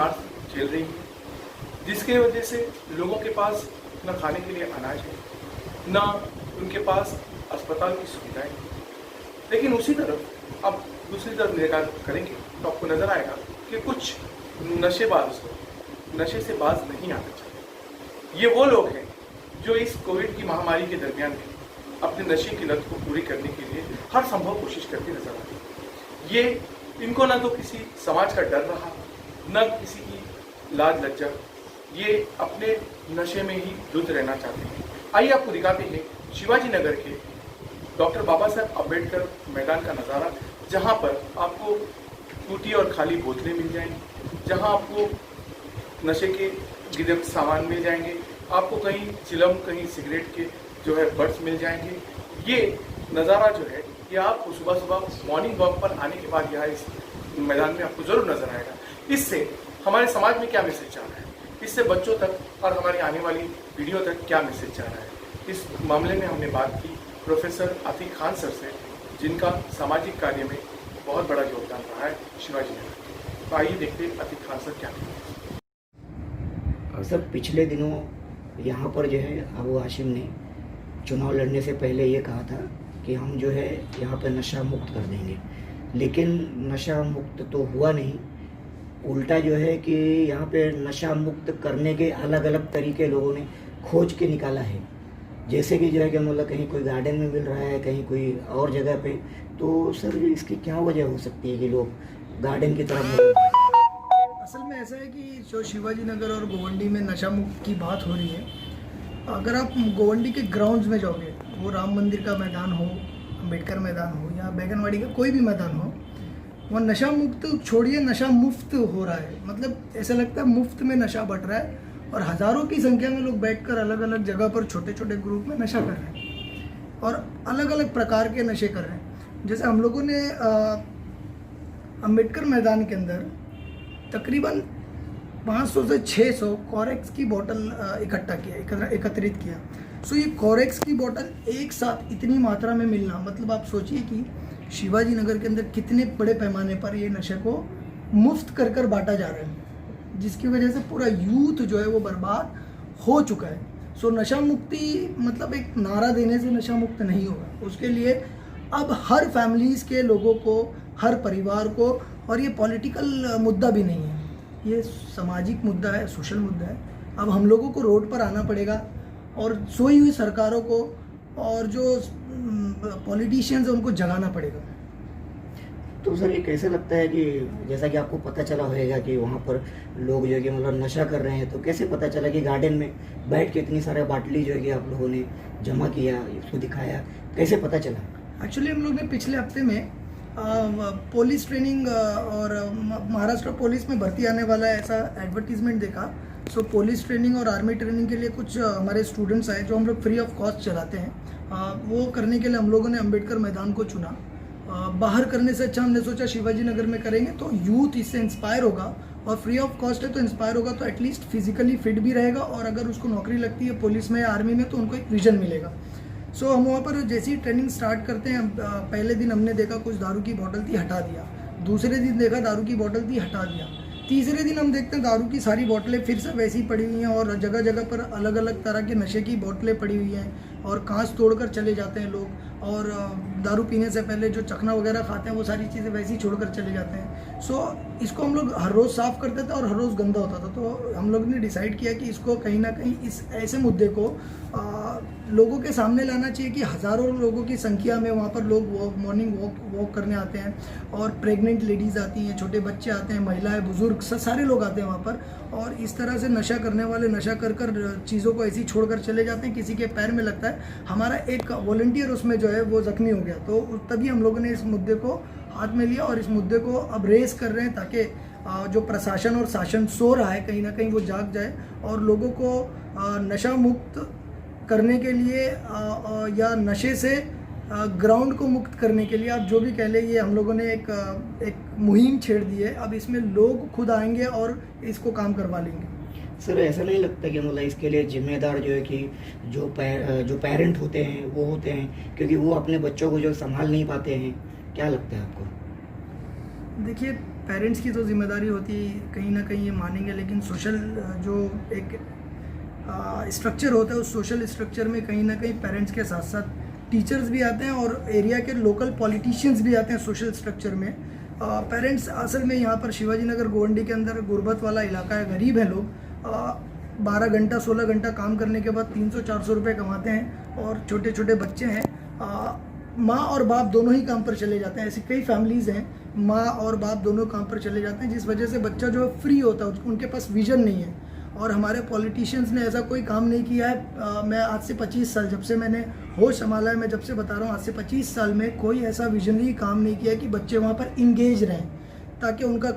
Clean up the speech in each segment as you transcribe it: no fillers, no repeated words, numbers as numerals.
मार झेल रही है, जिसके वजह से लोगों के पास न खाने के लिए अनाज है, न उनके पास अस्पताल की सुविधाएं हैं। लेकिन उसी तरफ अब दूसरी तरफ निगाह करेंगे तो आपको नजर आएगा कि कुछ नशेबाज नशे से बाज नहीं आना चाहिए। ये वो लोग हैं जो इस कोविड की महामारी के दरमियान में अपने नशे की लत को पूरी करने के लिए हर संभव कोशिश करते नजर आते हैं। ये इनको न तो किसी समाज का डर रहा, न किसी की लाज लज्जा, ये अपने नशे में ही धुत रहना चाहते हैं। आइए आपको दिखाते हैं शिवाजी नगर के डॉक्टर बाबा साहब अम्बेडकर मैदान का नज़ारा, जहाँ पर आपको टूटी और खाली बोतलें मिल जाएंगी, जहाँ आपको नशे के गिरफ्त सामान मिल जाएंगे, आपको कहीं चिलम कहीं सिगरेट के जो है बर्ड्स मिल जाएंगे। ये नज़ारा जो है ये आपको सुबह सुबह मॉर्निंग वॉक पर आने के बाद यहाँ इस मैदान में आपको ज़रूर नज़र आएगा। इससे हमारे समाज में क्या मैसेज जा रहा है, इससे बच्चों तक और हमारी आने वाली पीढ़ियों तक क्या मैसेज जा रहा है, इस मामले में हमने बात की प्रोफेसर आतिक खान सर से, जिनका सामाजिक कार्य में बहुत बड़ा योगदान रहा है शिवाजी नगर। तो आइए देखते हैं आतिक खान सर क्या कहते हैं। सर, पिछले दिनों यहाँ पर जो है अबू हाशिम ने चुनाव लड़ने से पहले ये कहा था कि हम जो है यहाँ पर नशा मुक्त कर देंगे, लेकिन नशा मुक्त तो हुआ नहीं। उल्टा जो है कि यहाँ पे नशा मुक्त करने के अलग अलग तरीके लोगों ने खोज के निकाला है। जैसे कि जो है कि मतलब कहीं कोई गार्डन में मिल रहा है, कहीं कोई और जगह पे। तो सर इसकी क्या वजह हो सकती है कि लोग गार्डन की तरफ मुड़ रहे हैं? असल में ऐसा है कि जो शिवाजी नगर और गोवंडी में नशा मुक्त की बात हो रही है, अगर आप गोवंडी के ग्राउंड्स में जाओगे, वो राम मंदिर का मैदान हो, अम्बेडकर मैदान हो या बैगनवाड़ी का कोई भी मैदान हो, वहाँ नशा मुक्त छोड़िए नशा मुफ्त हो रहा है। मतलब ऐसा लगता है मुफ्त में नशा बट रहा है और हज़ारों की संख्या में लोग बैठकर अलग अलग जगह पर छोटे छोटे ग्रुप में नशा कर रहे हैं और अलग अलग प्रकार के नशे कर रहे हैं। जैसे हम लोगों ने अम्बेडकर मैदान के अंदर तकरीबन 500 से 600 कॉरेक्स की बोतल इकट्ठा किया, एकत्रित किया। सो ये कॉरेक्स की बोतल एक साथ इतनी मात्रा में मिलना, मतलब आप सोचिए कि शिवाजी नगर के अंदर कितने बड़े पैमाने पर ये नशे को मुफ्त कर कर बांटा जा रहा है, जिसकी वजह से पूरा यूथ जो है वो बर्बाद हो चुका है। सो नशा मुक्ति मतलब एक नारा देने से नशा मुक्त नहीं होगा, उसके लिए अब हर फैमिलीज़ के लोगों को, हर परिवार को, और ये पॉलिटिकल मुद्दा भी नहीं है, ये सामाजिक मुद्दा है, सोशल मुद्दा है। अब हम लोगों को रोड पर आना पड़ेगा और सोई हुई सरकारों को और जो पॉलिटिशियंस हैं उनको जगाना पड़ेगा। तो सर ये कैसे लगता है कि जैसा कि आपको पता चला होगा कि वहाँ पर लोग जो है कि मतलब नशा कर रहे हैं, तो कैसे पता चला कि गार्डन में बैठ के इतनी सारे बाटली जो है कि आप लोगों ने जमा किया, इसको दिखाया, कैसे पता चला? एक्चुअली हम लोग ने पिछले हफ्ते में पुलिस ट्रेनिंग और महाराष्ट्र पुलिस में भर्ती आने वाला ऐसा एडवर्टीजमेंट देखा। सो पुलिस ट्रेनिंग और आर्मी ट्रेनिंग के लिए कुछ हमारे स्टूडेंट्स आए जो हम लोग फ्री ऑफ कॉस्ट चलाते हैं। वो करने के लिए हम लोगों ने अम्बेडकर मैदान को चुना। बाहर करने से अच्छा हमने सोचा शिवाजी नगर में करेंगे तो यूथ इससे इंस्पायर होगा, और फ्री ऑफ कॉस्ट है तो इंस्पायर होगा तो एटलीस्ट फिजिकली फिट भी रहेगा, और अगर उसको नौकरी लगती है पुलिस में या आर्मी में तो उनको एक विजन मिलेगा। सो हम वहाँ पर जैसी ट्रेनिंग स्टार्ट करते हैं, पहले दिन हमने देखा कुछ दारू की बोतल थी, हटा दिया। दूसरे दिन देखा दारू की बोतल थी, हटा दिया। तीसरे दिन हम देखते हैं दारू की सारी बोतलें फिर से वैसी पड़ी हुई हैं और जगह जगह पर अलग अलग तरह के नशे की बोतलें पड़ी हुई हैं, और कांच तोड़कर चले जाते हैं लोग, और दारू पीने से पहले जो चखना वगैरह खाते हैं वो सारी चीज़ें वैसी छोड़कर चले जाते हैं। सो इसको हम लोग हर रोज़ साफ़ करते थे और हर रोज़ गंदा होता था। तो हम लोग ने डिसाइड किया कि इसको कहीं ना कहीं इस ऐसे मुद्दे को लोगों के सामने लाना चाहिए कि हज़ारों लोगों की संख्या में वहाँ पर लोग मॉर्निंग वॉक करने आते हैं, और प्रेग्नेंट लेडीज़ आती हैं, छोटे बच्चे आते हैं, महिलाएं, बुजुर्ग, सारे लोग आते हैं वहाँ पर, और इस तरह से नशा करने वाले नशा कर चीज़ों को ऐसी छोड़कर चले जाते हैं। किसी के पैर में लगता है, हमारा एक वॉलंटियर उसमें जो है वो ज़ख्मी हो गया। तो तभी हम लोगों ने इस मुद्दे को हाथ में लिया और इस मुद्दे को अब रेस कर रहे हैं, ताकि जो प्रशासन और शासन सो रहा है कहीं ना कहीं वो जाग जाए, और लोगों को नशा मुक्त करने के लिए या नशे से ग्राउंड को मुक्त करने के लिए, आप जो भी कह लें, ये हम लोगों ने एक मुहिम छेड़ दी है। अब इसमें लोग खुद आएंगे और इसको काम करवा लेंगे। सर ऐसा नहीं लगता कि मतलब इसके लिए जिम्मेदार जो है कि जो पेरेंट होते हैं वो होते हैं, क्योंकि वो अपने बच्चों को जो संभाल नहीं पाते हैं? क्या लगता है आपको? देखिए, पेरेंट्स की तो जिम्मेदारी होती है, कहीं ना कहीं ये मानेंगे, लेकिन सोशल जो एक स्ट्रक्चर होता है, उस सोशल स्ट्रक्चर में कहीं ना कहीं पेरेंट्स के साथ साथ टीचर्स भी आते हैं और एरिया के लोकल पॉलिटिशियंस भी आते हैं सोशल स्ट्रक्चर में। पेरेंट्स असल में यहाँ पर शिवाजी नगर गोवंडी के अंदर गुर्बत वाला इलाका है, गरीब है लोग। 12 घंटा 16 घंटा काम करने के बाद 300-400 रुपये कमाते हैं और छोटे छोटे बच्चे हैं। माँ और बाप दोनों ही काम पर चले जाते हैं। ऐसी कई फैमिलीज़ हैं, माँ और बाप दोनों काम पर चले जाते हैं, जिस वजह से बच्चा जो है फ्री होता है, उनके पास विजन नहीं है। और हमारे पॉलिटिशियंस ने ऐसा कोई काम नहीं किया है। मैं आज से 25 साल, जब से मैंने होश संभाला है, मैं जब से बता रहा हूँ, आज से 25 साल में कोई ऐसा विजनरी काम नहीं किया कि बच्चे वहाँ पर इंगेज रहें, ताकि उनका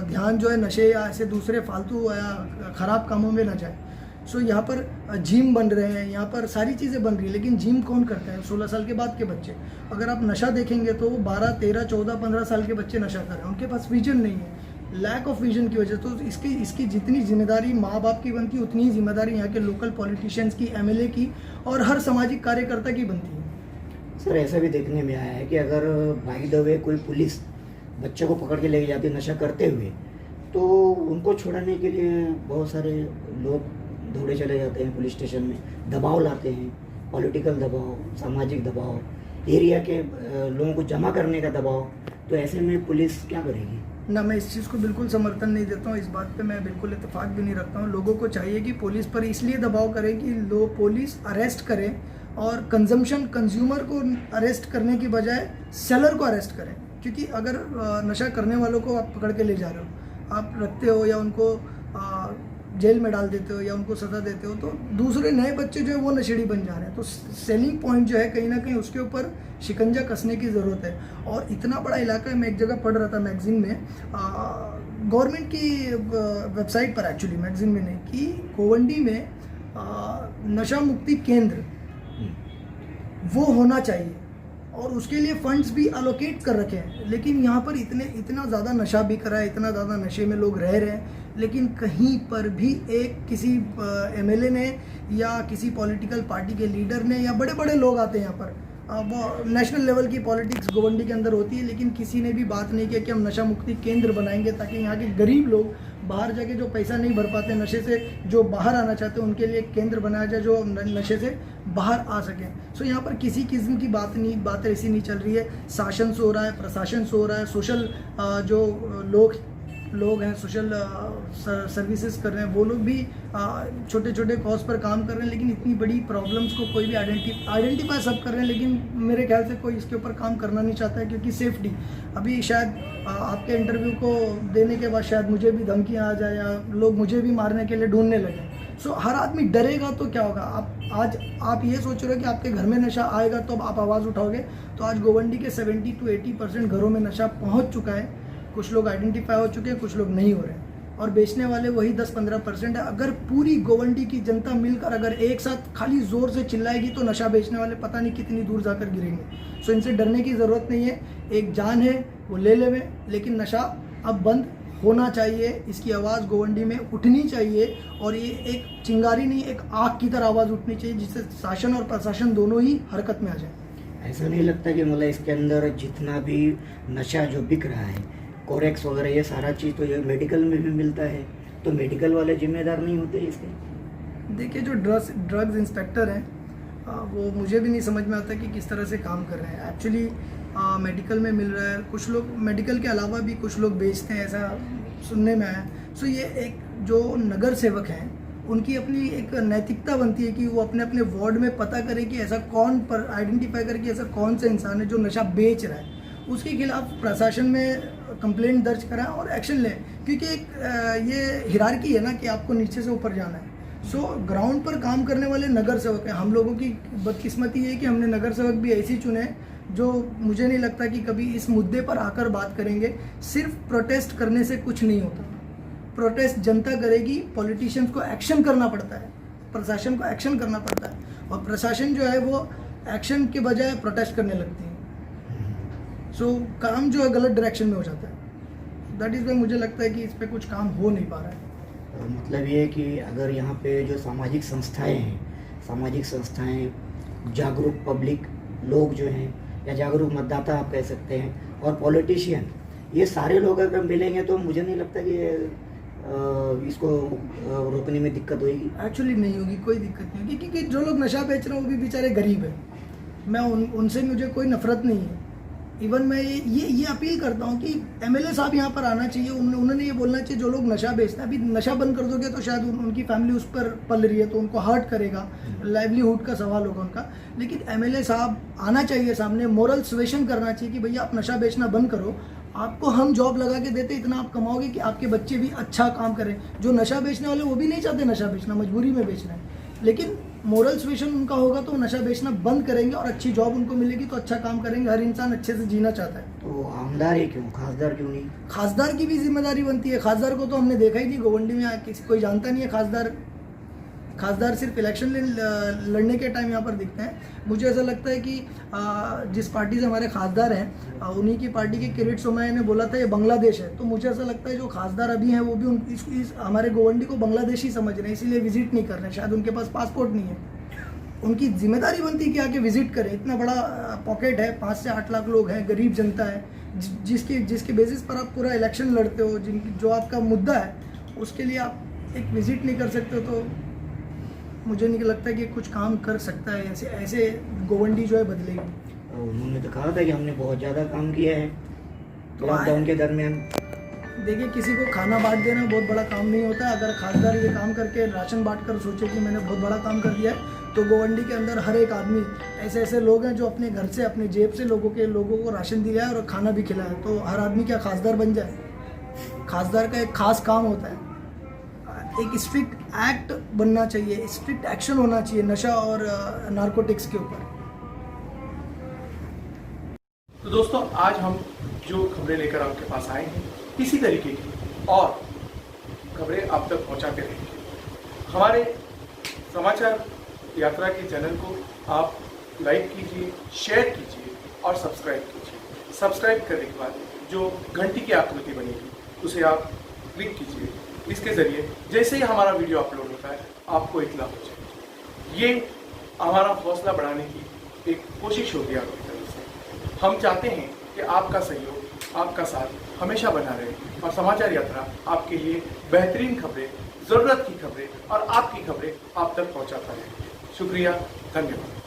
ध्यान जो है नशे या ऐसे दूसरे फालतू या ख़राब कामों में ना जाए। सो यहाँ पर जिम बन रहे हैं, यहाँ पर सारी चीज़ें बन रही है, लेकिन जिम कौन करता है? 16 साल के बाद के बच्चे। अगर आप नशा देखेंगे तो 12, 13, 14, 15 साल के बच्चे नशा कर रहे हैं, उनके पास विजन नहीं है, लैक ऑफ विजन की वजह। तो इसकी जितनी जिम्मेदारी माँ बाप की बनती है, उतनी ही जिम्मेदारी यहाँ के लोकल पॉलिटिशियंस की, एमएलए की और हर सामाजिक कार्यकर्ता की बनती है। सर, ऐसा भी देखने में आया है कि अगर बाय द वे कोई पुलिस बच्चे को पकड़ के लेके जाती है नशा करते हुए, तो उनको छुड़ाने के लिए बहुत सारे लोग दौड़े चले जाते हैं पुलिस स्टेशन में, दबाव लाते हैं, पॉलिटिकल दबाव, सामाजिक दबाव, एरिया के लोगों को जमा करने का दबाव। तो ऐसे में पुलिस क्या करेगी? ना, मैं इस चीज़ को बिल्कुल समर्थन नहीं देता हूँ, इस बात पे मैं बिल्कुल इत्तेफाक भी नहीं रखता हूँ। लोगों को चाहिए कि पुलिस पर इसलिए दबाव करें कि पुलिस अरेस्ट करे और कंज्यूमर को अरेस्ट करने की बजाय सेलर को अरेस्ट करें। क्योंकि अगर नशा करने वालों को आप पकड़ के ले जा रहे हो, आप रखते हो या उनको जेल में डाल देते हो या उनको सज़ा देते हो, तो दूसरे नए बच्चे जो है वो नशेड़ी बन जा रहे हैं। तो सेलिंग पॉइंट जो है कहीं ना कहीं उसके ऊपर शिकंजा कसने की ज़रूरत है। और इतना बड़ा इलाका है, मैं एक जगह पढ़ रहा था मैगजीन में, गवर्नमेंट की वेबसाइट पर, एक्चुअली मैगजीन में नहीं, कि गोवंडी में नशा मुक्ति केंद्र वो होना चाहिए और उसके लिए फंड्स भी अलोकेट कर रखे हैं। लेकिन यहाँ पर इतना ज़्यादा नशा बिक रहा है, इतना ज़्यादा नशे में लोग रह रहे हैं, लेकिन कहीं पर भी किसी एमएलए ने या किसी पॉलिटिकल पार्टी के लीडर ने या बड़े बड़े लोग आते हैं यहाँ पर, वो नेशनल लेवल की पॉलिटिक्स गोवंडी के अंदर होती है, लेकिन किसी ने भी बात नहीं किया कि हम नशा मुक्ति केंद्र बनाएंगे ताकि यहाँ के गरीब लोग बाहर जाके जो पैसा नहीं भर पाते नशे से, जो बाहर आना चाहते हैं, उनके लिए एक केंद्र बनाया जाए जो नशे से बाहर आ सकें। सो यहाँ पर किसी किस्म की बात ऐसी नहीं चल रही है। शासन से हो रहा है, प्रशासन से हो रहा है, सोशल जो लोग हैं, सोशल सर्विसेज कर रहे हैं, वो लोग भी छोटे छोटे कॉज पर काम कर रहे हैं, लेकिन इतनी बड़ी प्रॉब्लम्स को कोई भी आइडेंटिफाई सब कर रहे हैं, लेकिन मेरे ख्याल से कोई इसके ऊपर काम करना नहीं चाहता है। क्योंकि सेफ्टी, अभी शायद आपके इंटरव्यू को देने के बाद शायद मुझे भी धमकियाँ आ जाए या लोग मुझे भी मारने के लिए ढूंढने लगे। सो हर आदमी डरेगा तो क्या होगा? आप ये सोच रहे हो कि आपके घर में नशा आएगा तो आप आवाज़ उठाओगे। तो आज गोवंडी के 70 to 80% घरों में नशा पहुँच चुका है। कुछ लोग आइडेंटिफाई हो चुके हैं, कुछ लोग नहीं हो रहे हैं, और बेचने वाले वही 10-15% है। अगर पूरी गोवंडी की जनता मिलकर अगर एक साथ खाली जोर से चिल्लाएगी तो नशा बेचने वाले पता नहीं कितनी दूर जाकर गिरेंगे। सो इनसे डरने की ज़रूरत नहीं है। एक जान है वो ले लेवे, लेकिन नशा अब बंद होना चाहिए। इसकी आवाज़ गोवंडी में उठनी चाहिए और ये एक चिंगारी नहीं, एक आग की तरह आवाज़ उठनी चाहिए, जिससे शासन और प्रशासन दोनों ही हरकत में आ जाए। ऐसा नहीं लगता कि मतलब इसके अंदर जितना भी नशा जो बिक रहा है, कोरेक्स वगैरह, ये सारा चीज़ तो ये मेडिकल में भी मिलता है, तो मेडिकल वाले जिम्मेदार नहीं होते इसके? देखिए, जो ड्रग्स इंस्पेक्टर हैं वो मुझे भी नहीं समझ में आता कि किस तरह से काम कर रहे हैं। एक्चुअली मेडिकल में मिल रहा है, कुछ लोग मेडिकल के अलावा भी कुछ लोग बेचते हैं, ऐसा सुनने में आया। सो ये एक जो नगर सेवक हैं उनकी अपनी एक नैतिकता बनती है कि वो अपने अपने वार्ड में पता करें कि ऐसा कौन पर आइडेंटिफाई करें कि ऐसा कौन सा इंसान है जो नशा बेच रहा है, उसके खिलाफ प्रशासन में कंप्लेंट दर्ज कराएं और एक्शन लें। क्योंकि एक ये हिरार्की है ना कि आपको नीचे से ऊपर जाना है। सो ग्राउंड पर काम करने वाले नगर सेवक हैं। हम लोगों की बदकिस्मती है कि हमने नगर सेवक भी ऐसे चुने जो मुझे नहीं लगता कि कभी इस मुद्दे पर आकर बात करेंगे। सिर्फ प्रोटेस्ट करने से कुछ नहीं होता। प्रोटेस्ट जनता करेगी, पॉलिटिशियंस को एक्शन करना पड़ता है, प्रशासन को एक्शन करना पड़ता है, और प्रशासन जो है वो एक्शन के बजाय प्रोटेस्ट करने लगती है। सो काम जो है गलत डायरेक्शन में हो जाता है। दैट इज़ वाई मुझे लगता है कि इस पर कुछ काम हो नहीं पा रहा है। मतलब ये है कि अगर यहाँ पे जो सामाजिक संस्थाएं हैं, जागरूक पब्लिक लोग जो हैं या जागरूक मतदाता आप कह सकते हैं, और पॉलिटिशियन, ये सारे लोग अगर मिलेंगे तो मुझे नहीं लगता कि इसको रोकने में दिक्कत होगी। एक्चुअली नहीं होगी, कोई दिक्कत नहीं होगी, क्योंकि जो लोग नशा बेच रहे हैं वो भी बेचारे गरीब हैं। मैं उनसे मुझे कोई नफरत नहीं है। इवन मैं ये अपील करता हूँ कि एमएलए साहब यहाँ पर आना चाहिए। उन्होंने ये बोलना चाहिए जो लोग नशा बेचते हैं, अभी नशा बंद कर दोगे तो शायद उनकी फैमिली उस पर पल रही है तो उनको हर्ट करेगा, लाइवलीहुड का सवाल होगा उनका। लेकिन एमएलए साहब आना चाहिए सामने, मोरल सुएशन करना चाहिए कि भैया आप नशा बेचना बंद करो, आपको हम जॉब लगा के देते, इतना आप कमाओगे कि आपके बच्चे भी अच्छा काम करें। जो नशा बेचने वाले वो भी नहीं चाहते नशा बेचना, मजबूरी में बेचना है, लेकिन मोरल सुएशन उनका होगा तो नशा बेचना बंद करेंगे और अच्छी जॉब उनको मिलेगी तो अच्छा काम करेंगे। हर इंसान अच्छे से जीना चाहता है। तो आमदार ही क्यों, खासदार क्यों नहीं? खासदार की भी जिम्मेदारी बनती है। खासदार को तो हमने देखा ही नहीं गोवंडी में, किसी कोई जानता नहीं है। खासदार सिर्फ इलेक्शन लड़ने के टाइम यहाँ पर दिखते हैं। मुझे ऐसा लगता है कि जिस पार्टी से हमारे खासदार हैं उन्हीं की पार्टी के किरीट सोमैया ने बोला था ये बांग्लादेश है, तो मुझे ऐसा लगता है जो खासदार अभी हैं वो भी इस हमारे गोवंडी को बांग्लादेश ही समझ रहे हैं, इसीलिए विजिट नहीं कर रहे हैं। शायद उनके पास पासपोर्ट नहीं है। उनकी जिम्मेदारी बनती है कि आके विजिट करें। इतना बड़ा पॉकेट है, 5 से 8 लाख लोग हैं, गरीब जनता है, जिसके बेसिस पर आप पूरा इलेक्शन लड़ते हो, जो आपका मुद्दा है उसके लिए आप एक विजिट नहीं कर सकते हो, तो मुझे नहीं लगता कि कुछ काम कर सकता है। ऐसे गोवंडी जो है बदलेगी। उन्होंने तो कहा था कि हमने बहुत ज़्यादा काम किया है तो लॉकडाउन के दरमियान। देखिए, किसी को खाना बांट देना बहुत बड़ा काम नहीं होता। अगर खासदार ये काम करके राशन बांट कर सोचे कि मैंने बहुत बड़ा काम कर दिया है, तो गोवंडी के अंदर हर एक आदमी ऐसे लोग हैं जो अपने घर से, अपने जेब से लोगों को राशन दिया है और खाना भी खिलाया है। तो हर आदमी क्या खासदार बन जाए? खासदार का एक खास काम होता है, एक स्ट्रिक्ट एक्ट बनना चाहिए, स्ट्रिक्ट एक्शन होना चाहिए नशा और नारकोटिक्स के ऊपर। तो दोस्तों, आज हम जो खबरें लेकर आपके पास आए हैं इसी तरीके की और खबरें आप तक पहुंचाते रहेंगे। हमारे समाचार यात्रा के चैनल को आप लाइक कीजिए, शेयर कीजिए और सब्सक्राइब कीजिए। सब्सक्राइब करने के बाद जो घंटी की आकृति बनेगी उसे आप क्लिक कीजिए। इसके ज़रिए जैसे ही हमारा वीडियो अपलोड होता है आपको इत्तला हो जाएगी। ये हमारा हौसला बढ़ाने की एक कोशिश होगी आपकी तरफ से। हम चाहते हैं कि आपका सहयोग, आपका साथ हमेशा बना रहे और समाचार यात्रा आपके लिए बेहतरीन खबरें, ज़रूरत की खबरें और आपकी खबरें आप तक पहुंचाता रहे। शुक्रिया, धन्यवाद।